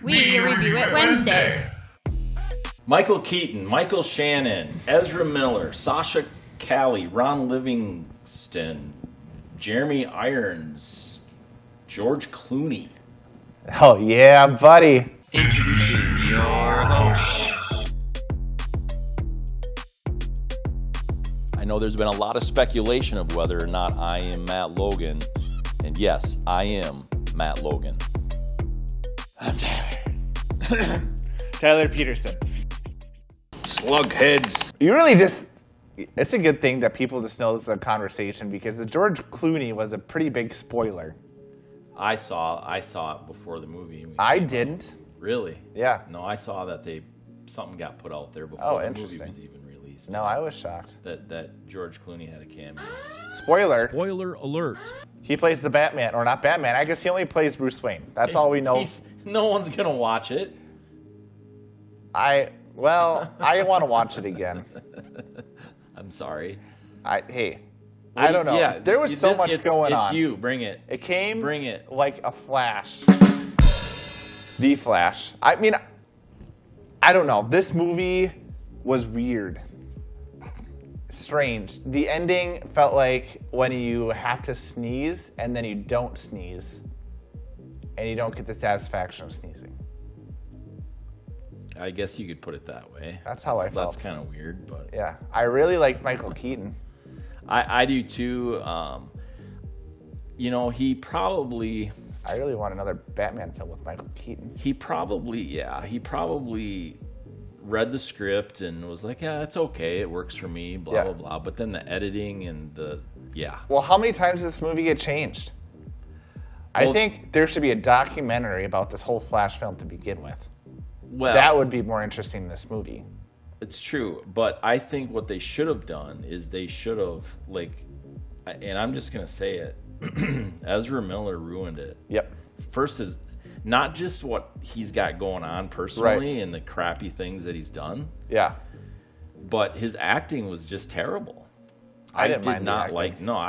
We review it Wednesday. Michael Keaton, Michael Shannon, Ezra Miller, Sasha Calle, Ron Livingston, Jeremy Irons, George Clooney. Oh yeah, buddy. Introducing your host. I know there's been a lot of speculation of whether or not I am Matt Logan. And yes, I am Matt Logan. I'm Tyler. Tyler Peterson. Slugheads. You really just, it's a good thing that people just know this is a conversation because the George Clooney was a pretty big spoiler. I saw it before the movie. I didn't. Really? Yeah. No, I saw that something got put out there before the movie was even released. No, I was shocked. That George Clooney had a cameo. Spoiler. Spoiler alert. He plays the Batman, or not Batman. I guess he only plays Bruce Wayne. That's all we know. No one's gonna watch it. I want to watch it again. I'm sorry. I don't know. Yeah, there was so much going on. It's you. Bring it. It came Bring it. like a flash. The Flash. I mean, I don't know. This movie was weird. Strange. The ending felt like when you have to sneeze and then you don't sneeze and you don't get the satisfaction of sneezing. I guess you could put it that way. That's how I felt. That's kind of weird, but yeah, I really liked Michael Keaton. I do too. He probably. I really want another Batman film with Michael Keaton. He probably read the script and was like, yeah, it's okay, it works for me, blah, blah, blah. But then the editing and Well, how many times did this movie get changed? I think there should be a documentary about this whole Flash film to begin with. Well, that would be more interesting than this movie. It's true, but I think what they should have done is they should have, and I'm just going to say it, Ezra Miller ruined it. Yep. First is not just what he's got going on personally and the crappy things that he's done. Yeah. But his acting was just terrible. I didn't mind I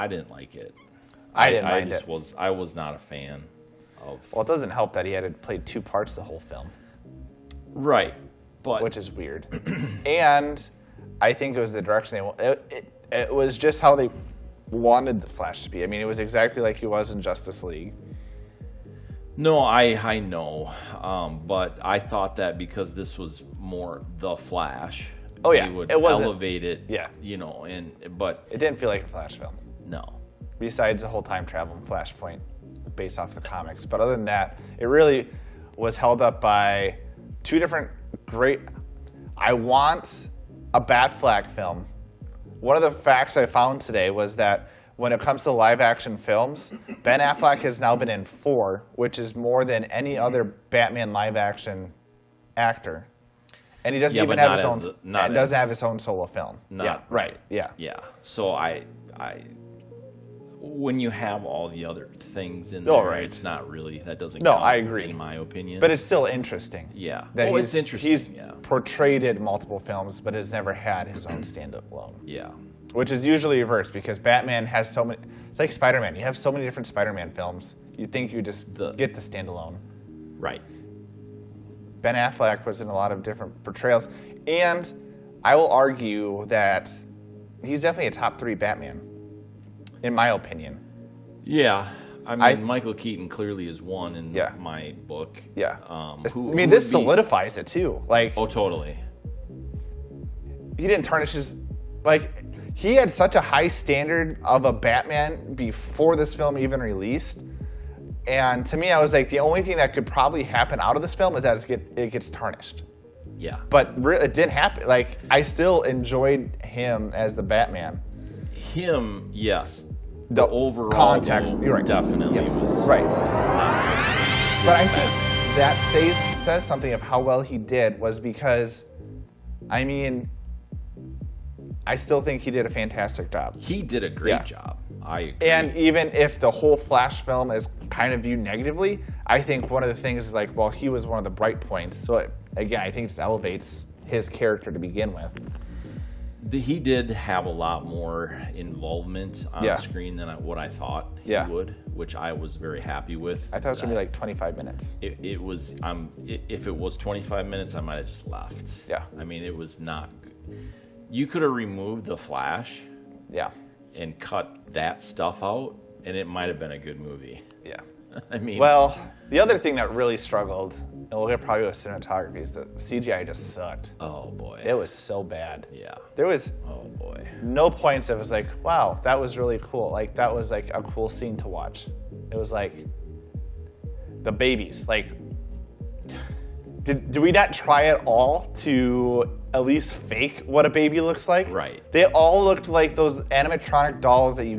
didn't like it. I was not a fan of. Well, it doesn't help that he had to play two parts the whole film. Right. But which is weird. And I think it was the direction it was just how they wanted the Flash to be. I mean, it was exactly like he was in Justice League. No, I know, but I thought that because this was more the Flash, they would elevate it. Yeah, but it didn't feel like a Flash film. No. Besides the whole time travel and Flashpoint, based off the comics, but other than that, it really was held up by two different great. I want a Batfleck film. One of the facts I found today was that when it comes to live-action films, Ben Affleck has now been in 4, which is more than any other Batman live-action actor, and he doesn't even have his own. Doesn't have his own solo film. Right. Yeah. So when you have all the other things in there, it's not really that doesn't. No, count, I agree. In my opinion, but it's still interesting. Yeah. It's interesting. He's portrayed in multiple films, but has never had his own stand-alone. Yeah. Which is usually reversed because Batman has so many. It's like Spider-Man. You have so many different Spider-Man films. You think you just get the standalone. Right. Ben Affleck was in a lot of different portrayals, and I will argue that he's definitely a top 3 Batman, in my opinion. Yeah. I mean, Michael Keaton clearly is one in my book. Yeah. This solidifies it too. Totally. He didn't tarnish his. He had such a high standard of a Batman before this film even released. And to me, I was like, the only thing that could probably happen out of this film is that it gets tarnished. Yeah. But it didn't happen. I still enjoyed him as the Batman. Him, yes. The overall context, you're right. Definitely was right. But I think that says something of how well he did was because, I still think he did a fantastic job. He did a great job. I agree. And even if the whole Flash film is kind of viewed negatively, I think one of the things is he was one of the bright points. So again, I think it just elevates his character to begin with. He did have a lot more involvement on screen than what I thought he would, which I was very happy with. I thought it was going to be like 25 minutes. It was. If it was 25 minutes, I might have just left. Yeah. I mean, it was not. You could have removed the Flash. Yeah. And cut that stuff out, and it might have been a good movie. Yeah. I mean. Well, the other thing that really struggled, and we'll get probably with cinematography, is that CGI just sucked. Oh boy. It was so bad. Yeah. There was no points that was like, wow, that was really cool. Like, that was like a cool scene to watch. It was like the babies. Like, did we not try at all to at least fake what a baby looks like? Right. They all looked like those animatronic dolls that you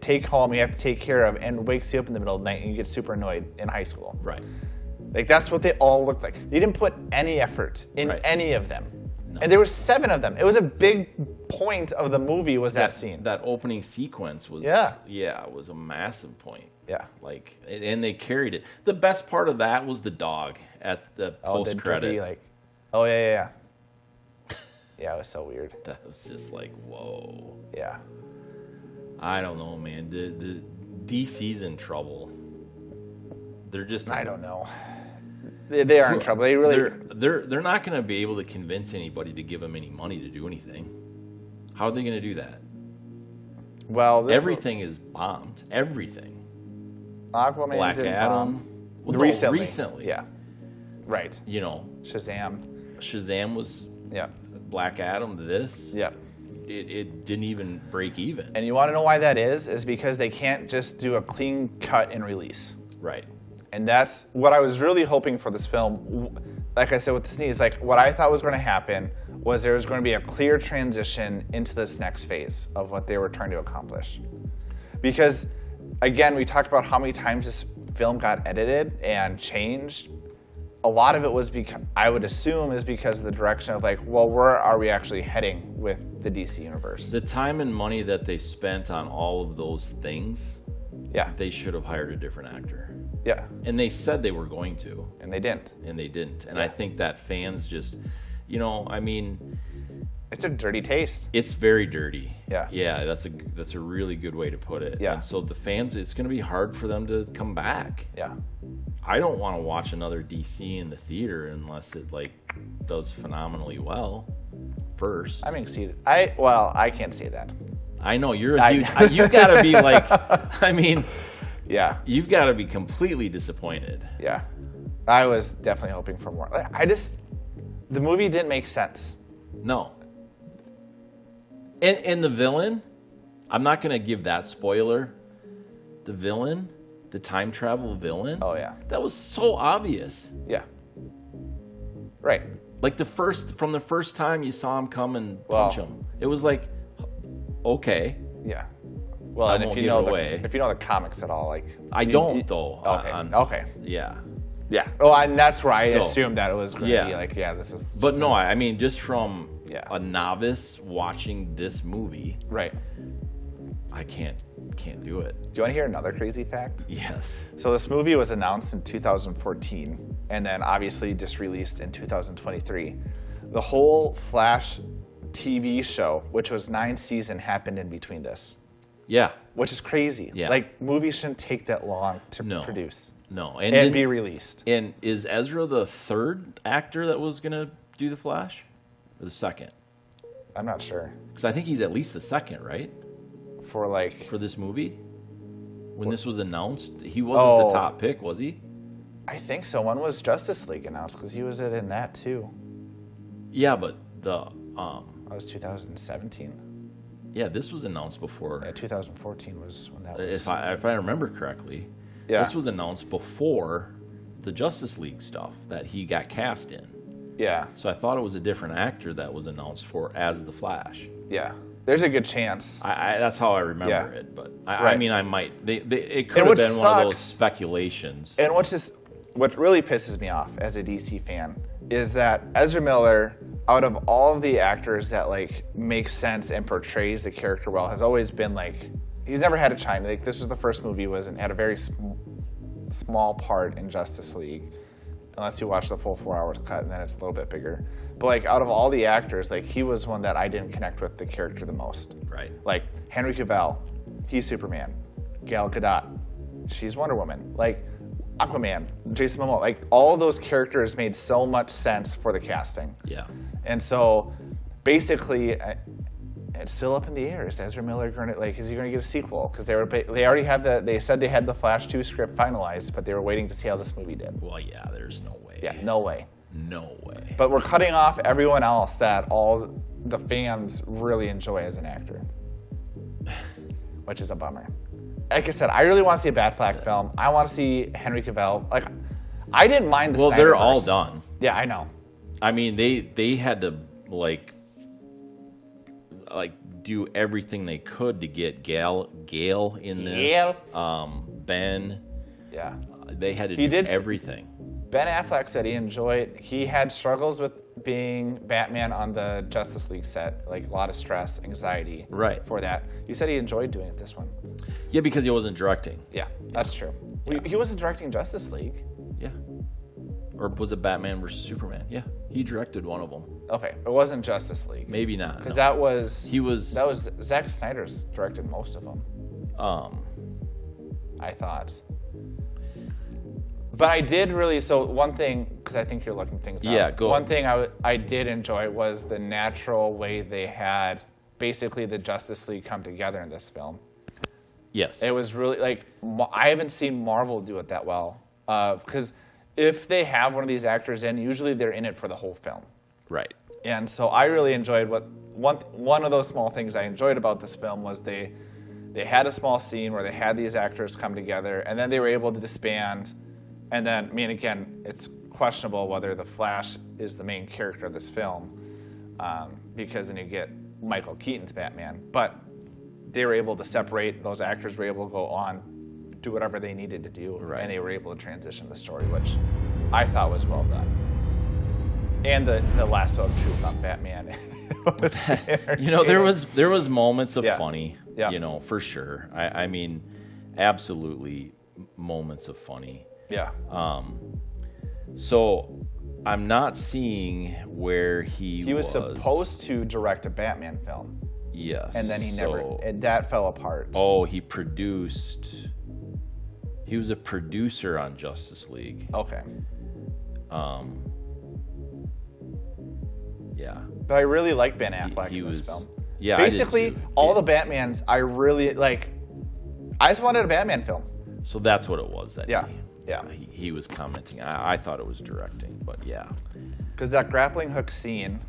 take home, you have to take care of, and wakes you up in the middle of the night and you get super annoyed in high school. Right. Like, that's what they all looked like. They didn't put any effort in any of them. No. And there were 7 of them. It was a big point of the movie was that scene. That opening sequence was, it was a massive point. Yeah. Like, and they carried it. The best part of that was the dog at the post-credit. Yeah, it was so weird. That was just like, whoa. Yeah. I don't know, man. The DC's in trouble. They're just. I don't know. They are in trouble. They really. They're not going to be able to convince anybody to give them any money to do anything. How are they going to do that? Well, everything is bombed. Everything. Aquaman, Black Adam. Well, recently. Yeah. Right. You know. Shazam was. Yeah. Black Adam. This. Yeah. It didn't even break even. And you want to know why that is? Is because they can't just do a clean cut and release. Right. And that's what I was really hoping for this film. Like I said with the sneeze, like what I thought was going to happen was there was going to be a clear transition into this next phase of what they were trying to accomplish. Because, again, we talked about how many times this film got edited and changed. A lot of it was because, I would assume, is because of the direction of like, well, where are we actually heading with the DC universe? The time and money that they spent on all of those things, they should have hired a different actor. Yeah. And they said they were going to. And they didn't. And I think that fans just, I mean. It's a dirty taste. It's very dirty. Yeah. Yeah, that's a really good way to put it. Yeah. And so the fans, it's going to be hard for them to come back. Yeah. I don't want to watch another DC in the theater unless it, like, does phenomenally well first. I'm excited. I can't say that. I know. You're a huge. You've got to be like, I mean. Yeah. You've got to be completely disappointed. Yeah. I was definitely hoping for more. The movie didn't make sense. No. And the villain, I'm not going to give that spoiler. The villain, the time travel villain. Oh, yeah. That was so obvious. Yeah. Right. Like from the first time you saw him come and punch him, it was like, okay. Yeah. Well, and if you know the comics at all, like I don't though. Okay. Okay. Yeah. Yeah. Oh, and that's where I assumed that it was going to be like, this is. But no, I mean, just from a novice watching this movie, right? I can't do it. Do you want to hear another crazy fact? Yes. So this movie was announced in 2014, and then obviously just released in 2023. The whole Flash TV show, which was 9 seasons, happened in between this. Yeah. Which is crazy. Yeah. Like, movies shouldn't take that long to produce. No. And be released. And is Ezra the third actor that was going to do The Flash? Or the second? I'm not sure. Because I think he's at least the second, right? For this movie? When this was announced, he wasn't the top pick, was he? I think so. When was Justice League announced? Because he was in that, too. Yeah, but That was 2017. Yeah, this was announced before. Yeah, 2014 was when that was. If I remember correctly, this was announced before the Justice League stuff that he got cast in. Yeah. So I thought it was a different actor that was announced for as the Flash. Yeah. There's a good chance. That's how I remember it, but I mean, I might. It could have been one of those speculations. And what really pisses me off as a DC fan is that Ezra Miller, out of all of the actors that like makes sense and portrays the character well, has always been like, he's never had a chime. Like, this was the first movie he was in, had a very small part in Justice League. unless you watch the full 4 hours cut, and then it's a little bit bigger. But like out of all the actors, like he was one that I didn't connect with the character the most. Right. Like Henry Cavill, he's Superman. Gal Gadot, she's Wonder Woman. Like Aquaman, Jason Momoa, like all those characters made so much sense for the casting. Yeah. And so basically, it's still up in the air. Is Ezra Miller going to, like, is he going to get a sequel? Because they already had they said they had the Flash 2 script finalized, but they were waiting to see how this movie did. Well, yeah, there's no way. Yeah, no way. No way. But we're cutting off everyone else that all the fans really enjoy as an actor, which is a bummer. Like I said, I really want to see a Batfleck film. I want to see Henry Cavill. Like, I didn't mind the Snyderverse. They're all done. Yeah, I know. I mean, they had to like do everything they could to get Gale in this. Ben. Yeah. They had to do everything. Ben Affleck said he had struggles with being Batman on the Justice League set, like a lot of stress, anxiety for that. He said he enjoyed doing it this one. Yeah, because he wasn't directing. Yeah, that's true. Yeah. He wasn't directing Justice League. Yeah. Or was it Batman versus Superman? Yeah, he directed one of them. Okay, it wasn't Justice League. Maybe not. Because no. that was Zack Snyder's directed most of them. I thought. But I did really, so one thing, because I think you're looking things up. Yeah, go One ahead. thing I did enjoy was the natural way they had basically the Justice League come together in this film. Yes. It was really, like, I haven't seen Marvel do it that well. Because if they have one of these actors in, usually they're in it for the whole film. Right. And so I really enjoyed one of those small things I enjoyed about this film was they had a small scene where they had these actors come together, and then they were able to disband. And then, I mean, again, it's questionable whether the Flash is the main character of this film, because then you get Michael Keaton's Batman. But they were able to separate; those actors were able to go on, do whatever they needed to do, and they were able to transition the story, which I thought was well done. And the lasso of truth on Batman. Was you know, there was moments of Yeah. funny. Yeah. You know, for sure. I mean, absolutely moments of funny. Yeah. So I'm not seeing where he was supposed to direct a Batman film. Yes. And then that fell apart. Oh, he was a producer on Justice League. Okay. Yeah. But I really like Ben Affleck in this film. Yeah, basically, I did too. all the Batmans, I really like. I just wanted a Batman film. So that's what it was that Yeah. he was commenting. I thought it was directing, but yeah. Because that grappling hook scene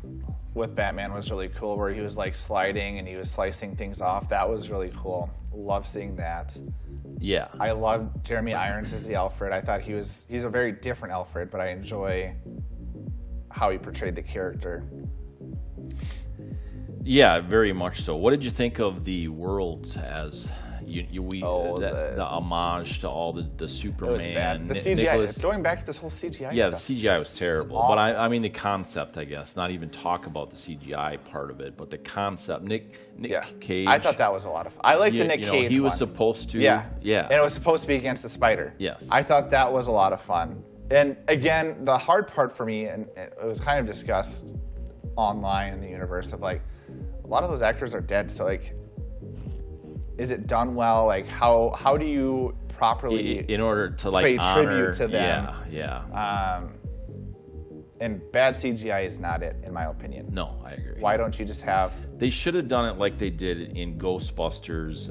with Batman was really cool, where he was like sliding and he was slicing things off. That was really cool. Love seeing that. Yeah. I love Jeremy Irons as the Alfred. I thought he's a very different Alfred, but I enjoy how he portrayed the character. Yeah, very much so. What did you think of the worlds as the homage to all the Superman? It was bad. The CGI, going back to this whole CGI yeah, stuff. the CGI was terrible. Awful. But I mean the concept, I guess. Not even talk about the CGI part of it, but the concept. Nick Cage. I thought that was a lot of fun. I like the Nick Cage he was one. supposed to. Yeah. Yeah. And it was supposed to be against the spider. Yes. I thought that was a lot of fun. And again, the hard part for me, and it was kind of discussed online in the universe of like, a lot of those actors are dead. So like, is it done well? Like how do you properly in order to like pay honor, tribute to them? Yeah. And bad CGI is not it, in my opinion. No, I agree. Why don't you just have? They should have done it like they did in Ghostbusters.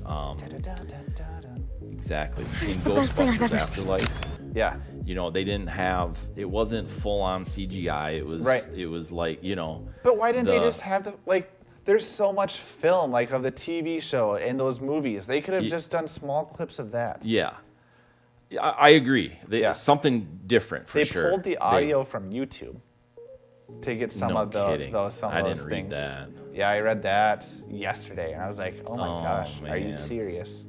Exactly. In Ghostbusters Afterlife. Yeah. You know, they didn't have. It wasn't full on CGI. It was. Right. It was like, you know. But why didn't they just have the like? There's so much film like of the TV show and those movies. They could have just done small clips of that. Yeah. I agree. Something different for sure. They pulled the audio from YouTube to get some of those things. I didn't read that. Yeah, I read that yesterday, and I was like, "Oh my gosh, man. are you serious?"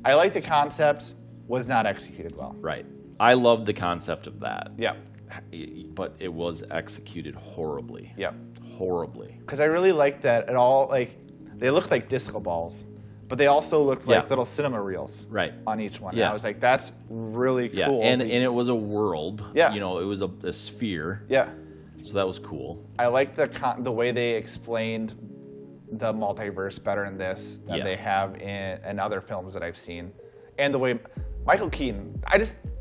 I like the concept. Was not executed well. Right. I loved the concept of that. Yeah. But it was executed horribly. Yeah. Horribly. Because I really liked that it all, like, they looked like disco balls, But they also looked like little cinema reels Right. on each one. Yeah. And I was like, that's really Yeah, cool. and it was a world. Yeah. You know, it was a sphere. Yeah. So that was cool. I liked the way they explained the multiverse better in this than they have in other films that I've seen. And the way Michael Keaton,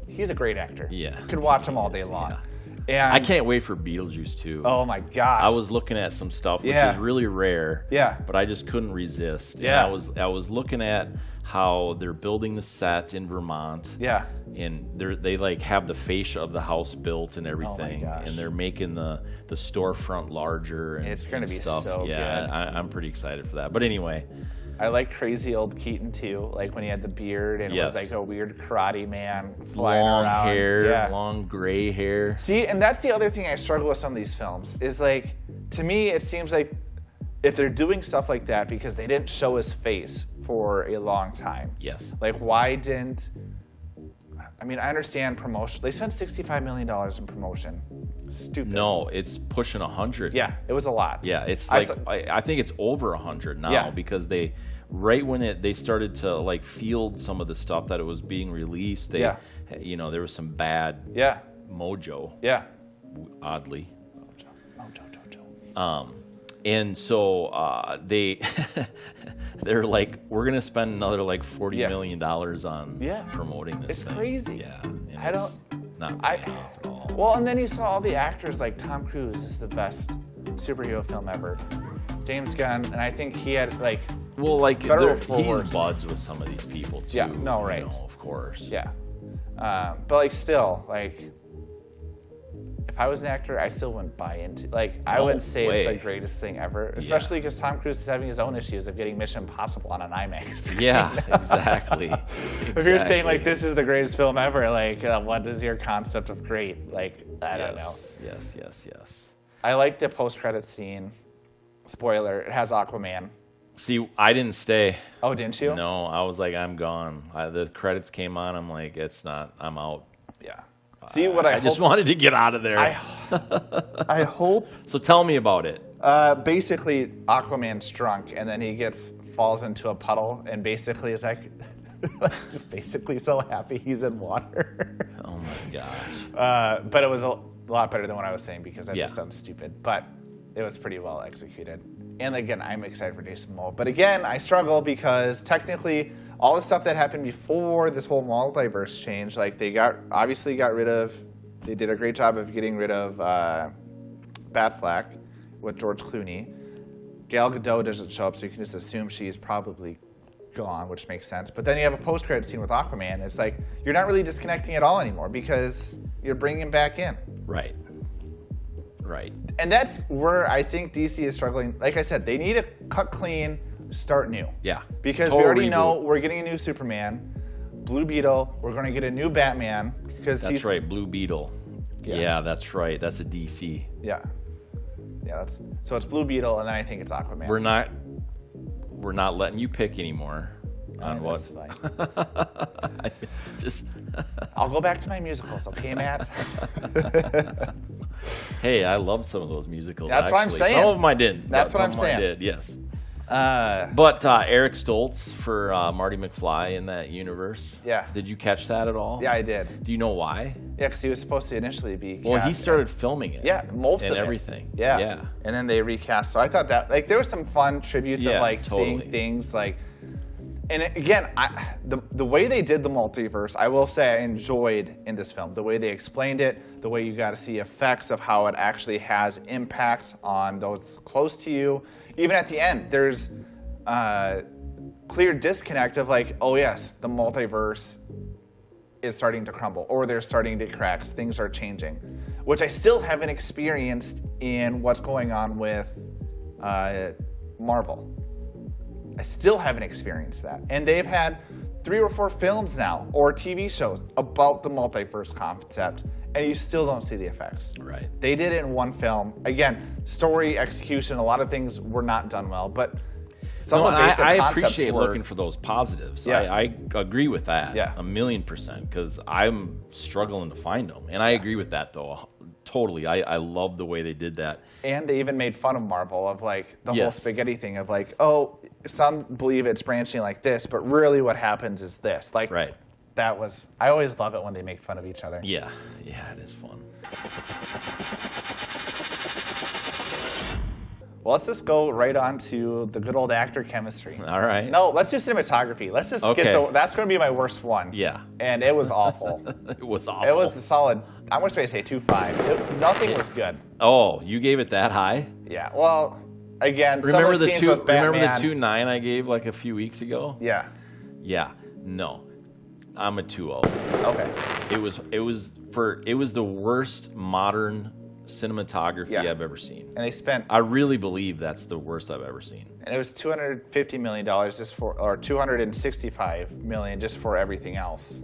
he's a great actor. Yeah. Could watch him all day long. Yeah. And I can't wait for Beetlejuice too. Oh my gosh. I was looking at some stuff which is really rare. Yeah. But I just couldn't resist. Yeah. And I was looking at how they're building the set in Vermont. Yeah. And they like have the fascia of the house built and everything. gosh. And they're making the storefront larger and It's gonna and be stuff. so yeah, good. I'm pretty excited for that. But anyway. I like crazy old Keaton too, like when he had the beard and it was like a weird karate man flying Long around. hair, long gray hair. See, and that's the other thing I struggle with some of these films is like, to me, it seems like if they're doing stuff like that because they didn't show his face for a long time. Yes. Like, why didn't? I mean, I understand promotion. They spent $65 million in promotion. Stupid. No, it's pushing 100. Yeah, it was a lot. Yeah, it's like I think it's over 100 now because they right when they started to like field some of the stuff that it was being released, there was some bad mojo. Yeah. Oddly. Mojo. And so they're like, we're gonna spend another like $40 million on promoting this. It's thing. crazy. Yeah. And I don't. Not paying off at all. Well, and then you saw all the actors like Tom Cruise is the best superhero film ever. James Gunn, and I think he had like. Well, like he's worse. buds with some of these people too. Yeah. No. Right. You know, of course. Yeah. But like still like. If I was an actor, I still wouldn't buy into I wouldn't say it's the greatest thing ever, especially because Tom Cruise is having his own issues of getting Mission Impossible on an IMAX screen. Yeah, exactly. If you're saying like this is the greatest film ever, like what is your concept of great? Like I don't know. Yes. I like the post-credit scene. Spoiler: it has Aquaman. See, I didn't stay. Oh, didn't you? No, I was like, I'm gone. The credits came on. I'm like, it's not. I'm out. Yeah. See what I just wanted to get out of there. I hope. So tell me about it. Basically, Aquaman's drunk, and then he falls into a puddle, and basically is like, just basically so happy he's in water. Oh my gosh. But it was a lot better than what I was saying because that just sounds stupid. But it was pretty well executed. And again, I'm excited for Jason Momoa. But again, I struggle because technically, all the stuff that happened before this whole multiverse change, like they did a great job of getting rid of Batfleck with George Clooney. Gal Gadot doesn't show up, so you can just assume she's probably gone, which makes sense. But then you have a post-credit scene with Aquaman. It's like you're not really disconnecting at all anymore because you're bringing him back in. Right. And that's where I think DC is struggling. Like I said, they need to cut clean, start new. Yeah. Because we already know we're getting a new Superman, Blue Beetle. We're going to get a new Batman. That's right, Blue Beetle. Yeah, that's right. That's a DC. Yeah. So it's Blue Beetle, and then I think it's Aquaman. We're not letting you pick anymore on what. That's fine. I'll go back to my musicals, okay, Matt? Hey, I loved some of those musicals. That's what I'm saying. Some of them I didn't. That's what I'm saying. saying. I did, yes. But Eric Stoltz for Marty McFly in that universe. Yeah. Did you catch that at all? Yeah, I did. Do you know why? Yeah, because he was supposed to initially be. Well, he started filming it. Yeah, most of it. And everything. Yeah. And then they recast. So I thought that there were some fun tributes of seeing things like. And again, the way they did the multiverse, I will say I enjoyed in this film. The way they explained it, the way you got to see effects of how it actually has impact on those close to you. Even at the end, there's clear disconnect of like, oh yes, the multiverse is starting to crumble, or they're starting to crack. Things are changing, which I still haven't experienced in what's going on with Marvel. I still haven't experienced that. And they've had 3 or 4 films now, or TV shows, about the multiverse concept, and you still don't see the effects. Right. They did it in one film. Again, story, execution, a lot of things were not done well, but some of the basic I concepts appreciate were... looking for those positives. Yeah. I agree with that 1,000,000%, because I'm struggling to find them. And I agree with that, though. Totally. I love the way they did that. And they even made fun of Marvel of like the whole spaghetti thing of like, oh, some believe it's branching like this, but really what happens is this. Like, right. I always love it when they make fun of each other. Yeah, it is fun. Well, let's just go right on to the good old actor chemistry. All right. No, let's do cinematography. Let's just get that's going to be my worst one. Yeah. And it was awful. It was awful. It was a solid, I'm just going to say 2.5. Nothing was good. Oh, you gave it that high? Yeah, well, again, remember some of the scenes with Batman. Remember the 2.9 I gave like a few weeks ago? Yeah. Yeah. No. I'm a 2.0. Okay. It was the worst modern cinematography I've ever seen. And they spent... I really believe that's the worst I've ever seen. And it was $250 million just for... Or $265 million just for everything else.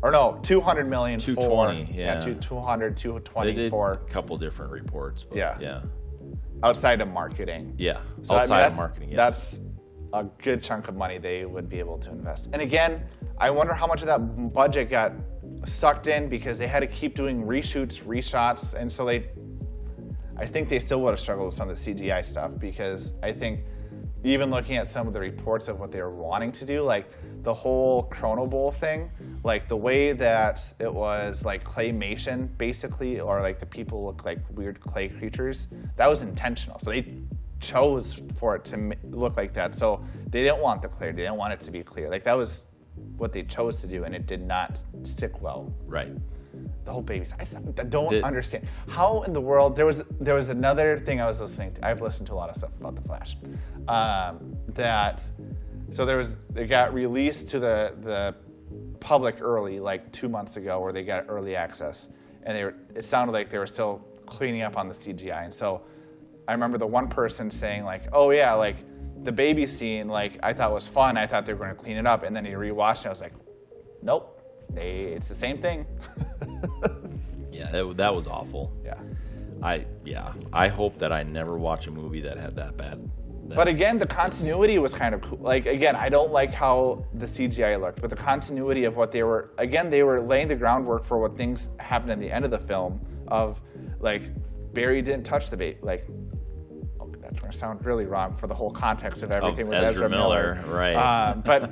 Or no, $200 million 220, for... yeah. 200, 220 they did for... a couple different reports. But yeah. Outside of marketing. Yeah, so, outside of marketing, yes. That's a good chunk of money they would be able to invest. And again, I wonder how much of that budget got sucked in because they had to keep doing reshoots, reshots, and so I think they still would have struggled with some of the CGI stuff because I think even looking at some of the reports of what they were wanting to do, like the whole Chrono Bowl thing, like the way that it was like claymation basically, or like the people look like weird clay creatures, that was intentional. So they chose for it to look like that. So they didn't want the clear, they didn't want it to be clear. Like that was what they chose to do, and it did not stick well. Right. The whole babies. I don't understand how in the world. There was another thing I was listening to. I've listened to a lot of stuff about the Flash. It got released to the public early, like 2 months ago, where they got early access, and it sounded like they were still cleaning up on the CGI. And so I remember the one person saying like, "Oh yeah, like the baby scene, like I thought was fun. I thought they were going to clean it up." And then he rewatched it. I was like, "Nope, it's the same thing." Yeah, that was awful. Yeah. I hope that I never watch a movie that had that bad. But again, the continuity was kind of cool. Like, again, I don't like how the CGI looked, but the continuity of what they were laying the groundwork for what things happened in the end of the film of, like, Barry didn't touch the baby. Like, that's going to sound really wrong for the whole context of everything with Ezra Miller. Right. But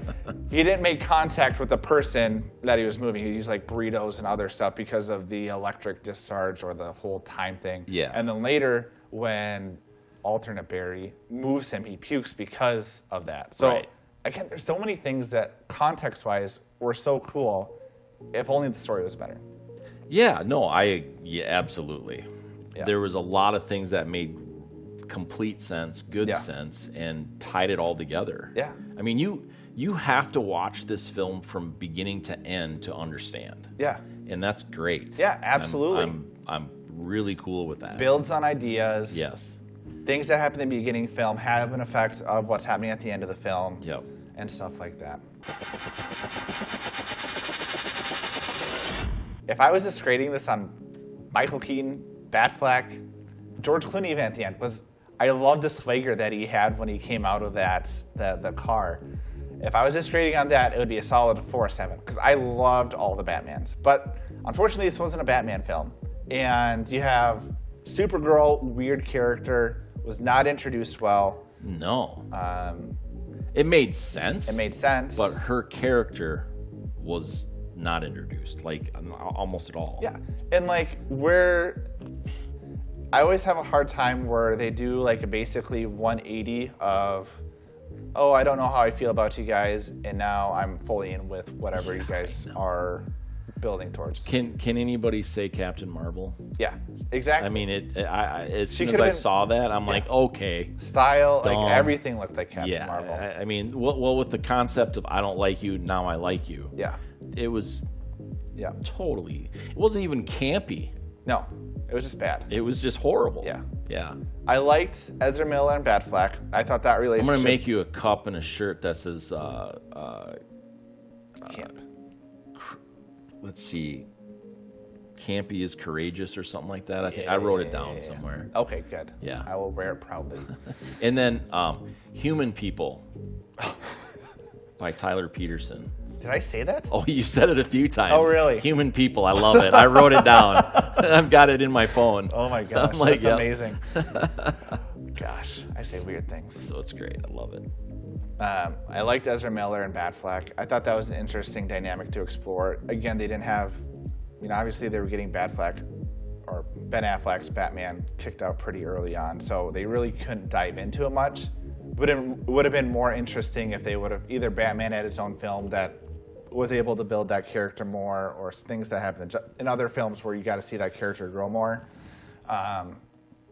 he didn't make contact with the person that he was moving. He used, like, burritos and other stuff because of the electric discharge or the whole time thing. Yeah. And then later, when alternate Barry moves him, he pukes because of that. So again, there's so many things that context-wise were so cool. If only the story was better. Yeah, no, absolutely. Yeah. There was a lot of things that made complete sense, good sense, and tied it all together. Yeah. I mean, you have to watch this film from beginning to end to understand. Yeah. And that's great. Yeah, absolutely. I'm really cool with that. Builds on ideas. Yes. Things that happen in the beginning film have an effect of what's happening at the end of the film. Yep. And stuff like that. If I was just grading this on Michael Keaton, Batfleck, George Clooney even at the end, I love the swagger that he had when he came out of the car. If I was just grading on that, it would be a solid 4.7 because I loved all the Batmans. But unfortunately, this wasn't a Batman film. And you have Supergirl, weird character, was not introduced well. No. It made sense. It made sense. But her character was not introduced, like, almost at all. Yeah. And, like, I always have a hard time where they do, like, a basically 180 of, oh, I don't know how I feel about you guys, and now I'm fully in with whatever you guys are building towards. Can anybody say Captain Marvel? Yeah, exactly. I mean, as soon as I saw that, I'm like, okay. Style, like everything looked like Captain Marvel. I mean, well, with the concept of I don't like you, now I like you. Yeah. It was totally, it wasn't even campy. No, it was just bad. It was just horrible. Yeah. Yeah. I liked Ezra Miller and Batfleck. I thought that relationship... I'm going to make you a cup and a shirt that says, Camp. Let's see, campy is courageous or something like that. I think I wrote it down somewhere. Okay, good. Yeah. I will wear it proudly. And then Human People by Tyler Peterson. Did I say that? Oh, you said it a few times. Oh, really? Human People. I love it. I wrote it down. I've got it in my phone. Oh, my gosh. I'm like, that's amazing. Gosh, I say weird things. So it's great. I love it. I liked Ezra Miller and Batfleck. I thought that was an interesting dynamic to explore. Again, they didn't have, obviously they were getting Batfleck or Ben Affleck's Batman kicked out pretty early on, so they really couldn't dive into it much. But it would have been more interesting if they would have either Batman had its own film that was able to build that character more, or things that happen in other films where you got to see that character grow more.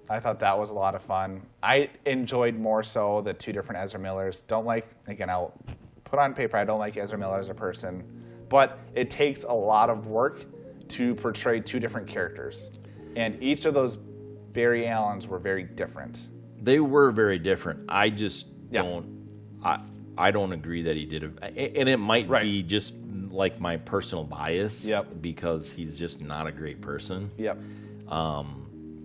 I thought that was a lot of fun. I enjoyed more so the two different Ezra Millers. I'll put on paper, I don't like Ezra Miller as a person, but it takes a lot of work to portray two different characters. And each of those Barry Allens were very different. They were very different. I just I don't agree that he did it. And it might be just like my personal bias because he's just not a great person. Yep.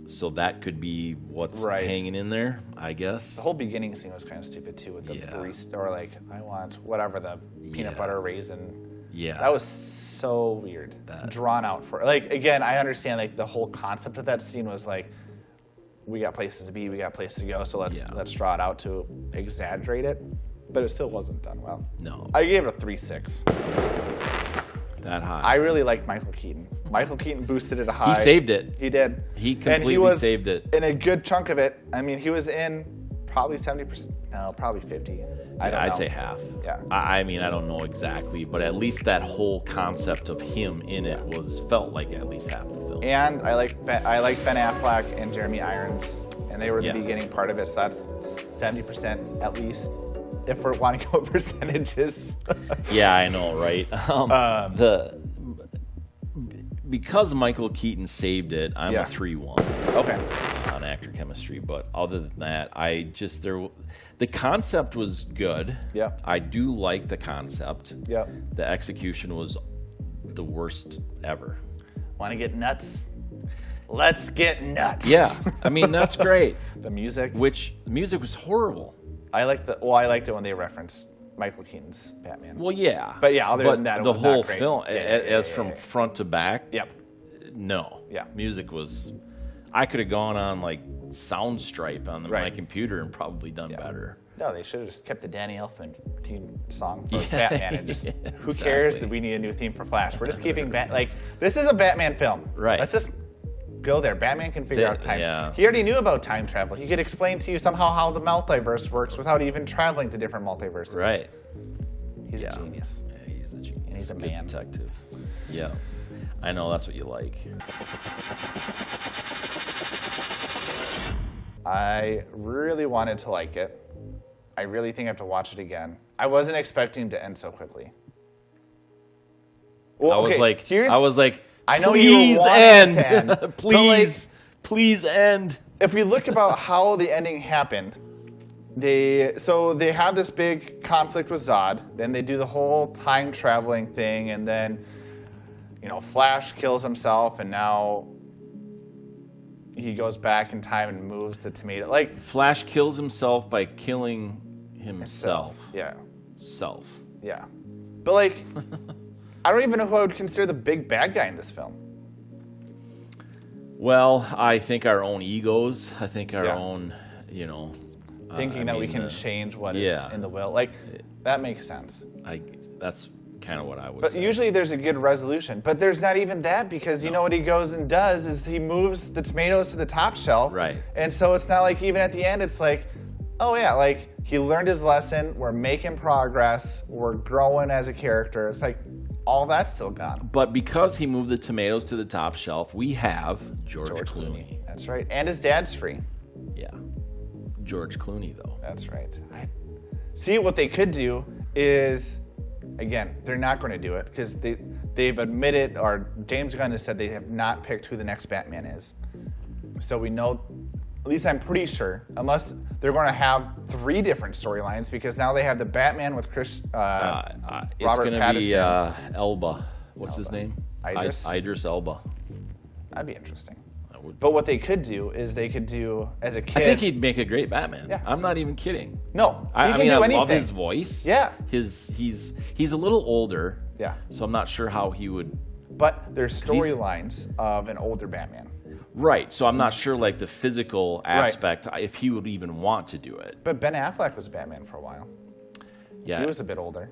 So that could be what's hanging in there, I guess. The whole beginning scene was kind of stupid too, with the barista, or like, I want whatever, the peanut butter raisin. Yeah. That was so weird. Drawn out for, like, again, I understand like the whole concept of that scene was like, we got places to be, we got places to go, so let's draw it out to exaggerate it. But it still wasn't done well. No. I gave it a 3.6. That high. I really liked Michael Keaton. Michael Keaton boosted it a high. He saved it. He did. He completely saved it. In a good chunk of it. I mean, he was in probably 70%. No, probably 50. I'd say half. Yeah. I mean, I don't know exactly, but at least that whole concept of him in it felt like at least half the film. And I like Ben Affleck and Jeremy Irons, and they were the beginning part of it. So that's 70% at least. If we're wanting to go percentages. Yeah, I know, right? Because Michael Keaton saved it, I'm a 3-1. Okay. On actor chemistry, but other than that, the concept was good. Yeah. I do like the concept. Yeah. The execution was the worst ever. Want to get nuts? Let's get nuts. Yeah, I mean that's great. The music was horrible. I liked it when they referenced Michael Keaton's Batman. Well, yeah. But yeah, other than that, it the was whole not great. film, from front to back. Yep. No. Yeah. Music was. I could have gone on like Soundstripe on my computer and probably done better. No, they should have just kept the Danny Elfman theme song for Batman and just who cares that we need a new theme for Flash? We're just keeping this is a Batman film. Right. Let's just go there. Batman can figure out time. Yeah. He already knew about time travel. He could explain to you somehow how the multiverse works without even traveling to different multiverses. Right. He's a genius. Yeah, he's a genius. And he's a good man. Detective. Yeah. I know, that's what you like. I really wanted to like it. I really think I have to watch it again. I wasn't expecting to end so quickly. Well, I was like, I know please you were wanting end. to end. Please end. If we look about how the ending happened, they have this big conflict with Zod. Then they do the whole time traveling thing, and then Flash kills himself, and now he goes back in time and moves the tomato. Flash kills himself by killing himself. Yeah. Self. Yeah. But I don't even know who I would consider the big bad guy in this film. Well, I think our own egos. I think our own, thinking that we can change what is in the will. That makes sense. That's kind of what I would say. But usually there's a good resolution. But there's not even that, because you know what he goes and does is he moves the tomatoes to the top shelf. Right. And so it's not like even at the end it's like, oh yeah, he learned his lesson, we're making progress, we're growing as a character. It's like all that's still gone. But because he moved the tomatoes to the top shelf, we have George Clooney. That's right. And his dad's free. Yeah. George Clooney, though. That's right. See, what they could do is, again, they're not going to do it because they've admitted, or James Gunn has said they have not picked who the next Batman is. So we know, at least I'm pretty sure, unless they're going to have 3 different storylines, because now they have the Batman with Robert Pattinson. It's going to be Elba. What's his name? Idris Elba. That'd be interesting. But what they could do is they could do, as a kid... I think he'd make a great Batman. Yeah. I'm not even kidding. No, I love his voice. Yeah. He's a little older. Yeah. So I'm not sure how he would... But there's storylines of an older Batman. Right. So I'm not sure, the physical aspect, if he would even want to do it. But Ben Affleck was Batman for a while. Yeah. He was a bit older.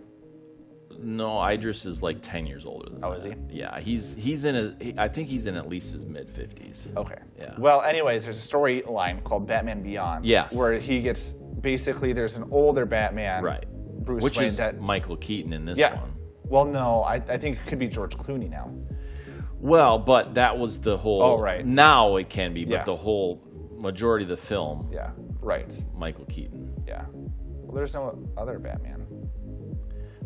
No, Idris is like 10 years older than that. Oh, is he? Yeah, I think he's in at least his mid-50s. Okay. Yeah. Well, anyways, there's a storyline called Batman Beyond. Yes. Where he gets, basically, there's an older Batman. Right. Bruce Which Wayne is Michael Keaton in this one. Well, no, I think it could be George Clooney now. Well, but that was the whole... Oh, right. Now it can be, but the whole majority of the film... Yeah, right. Michael Keaton. Yeah. Well, there's no other Batman.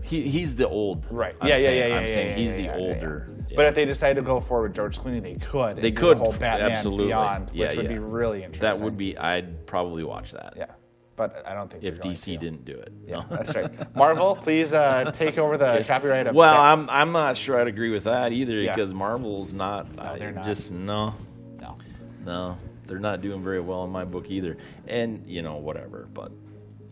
He's the old... Right. I'm saying he's the older... Yeah. But if they decided to go forward with George Clooney, they could. They could, the whole Batman absolutely. Beyond, which would be really interesting. That would be... I'd probably watch that. Yeah. But I don't think if DC didn't do it. Yeah, that's right. Marvel, please take over the copyright of... Well, I'm not sure I'd agree with that either because Marvel's not... No, they're not. Just, no. They're not doing very well in my book either. And, whatever, but...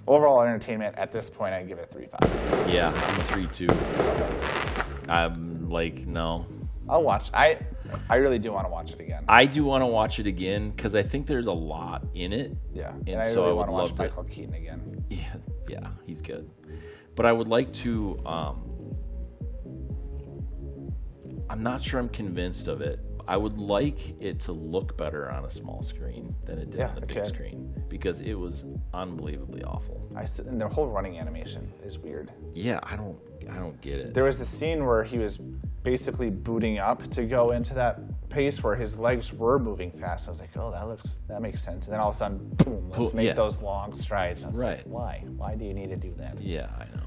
Overall entertainment, at this point, I'd give it 3.5. Yeah, I'm a 3.2. I'm like, no. I'll watch. I really do want to watch it again. I do want to watch it again because I think there's a lot in it. Yeah, and I so really I want to watch love Michael Keaton again. Yeah, he's good. But I would like to. I'm not sure I'm convinced of it. I would like it to look better on a small screen than it did on the big screen because it was unbelievably awful. And the whole running animation is weird. Yeah, I don't get it. There was the scene where he was basically booting up to go into that pace where his legs were moving fast. I was like, oh, that makes sense. And then all of a sudden, boom, let's make those long strides. I was like, why? Why do you need to do that? Yeah, I know.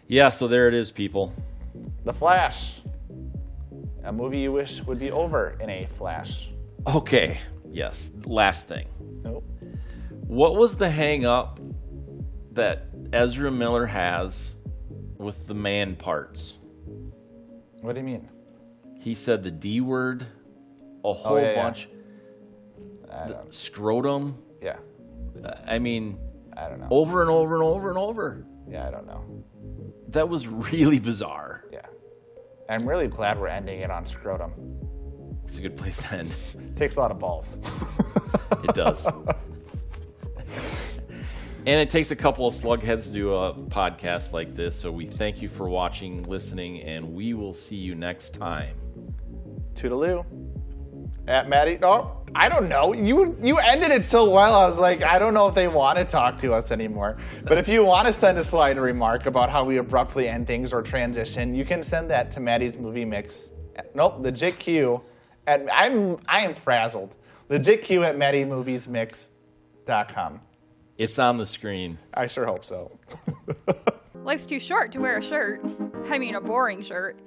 Yeah, so there it is, people. The Flash. A movie you wish would be over in a flash. Okay, yes. Last thing. Nope. What was the hang up that Ezra Miller has with the man parts? What do you mean? He said the D word a whole bunch. Scrotum. Yeah. I mean, I don't know. Over and over and over and over. Yeah, I don't know. That was really bizarre. Yeah. I'm really glad we're ending it on scrotum. It's a good place to end. It takes a lot of balls. It does. And it takes a couple of slugheads to do a podcast like this, so we thank you for watching, listening, and we will see you next time. Toodaloo. At Maddie, no, I don't know. You ended it so well, I was like, I don't know if they want to talk to us anymore. But if you want to send a slight remark about how we abruptly end things or transition, you can send that to Maddie's Movie Mix. Nope, the JitQ. I am frazzled. The JitQ at MaddieMoviesMix.com. It's on the screen. I sure hope so. Life's too short to wear a shirt. I mean, a boring shirt.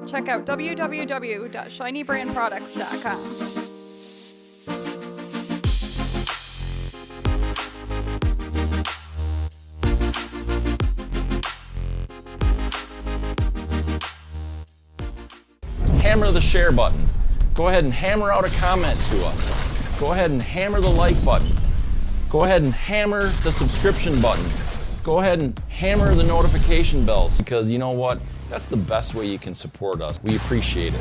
Check out www.shinybrandproducts.com. Hammer the share button. Go ahead and hammer out a comment to us. Go ahead and hammer the like button. Go ahead and hammer the subscription button. Go ahead and hammer the notification bells because you know what? That's the best way you can support us. We appreciate it.